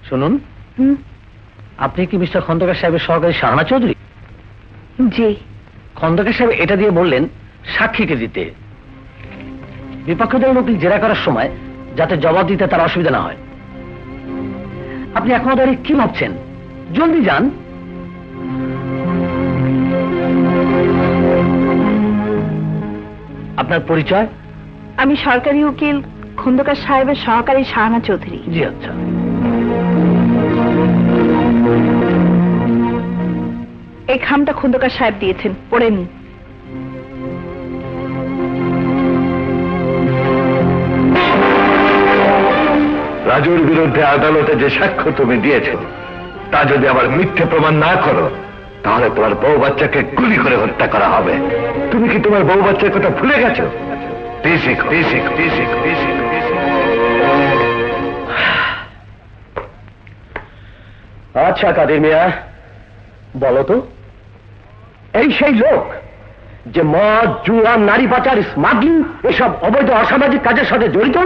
শুনুন, আপনি কি মিস্টার খন্দকার সাহেবের সহকারী শাহানা চৌধুরী? জি। খন্দকার সাহেব এটা দিয়ে বললেন সাক্ষীকে দিতে, বিপক্ষদের উকিল জেরা করার সময় যাতে জবাব দিতে তার অসুবিধা না হয়। আপনি এখনো দাঁড়িয়ে কি ভাবছেন? জলদি যান। আপনার পরিচয়? আমি সরকারি উকিল খন্দকার সাহেবের সহকারী শাহানা চৌধুরী। জি আচ্ছা। এই খামটা খন্দকার সাহেব দিয়েছেন, পড়ে নিন। রাজুর বিরুদ্ধে আদালতে যে সাক্ষ্য তুমি দিয়েছ তা যদি আবার মিথ্যে প্রমাণ না করো তাহলে তোমার বউ বাচ্চাকে গুলি করে হত্যা করা হবে। তুমি কি তোমার বউ বাচ্চার কথা ভুলে গেছো? আচ্ছা কাদের মিয়া, বলো তো, এই সেই লোক যে মদ, জুয়া, নারী পাচার, স্মাগলিং এসব অবৈধ অসামাজিক কাজের সাথে জড়িত?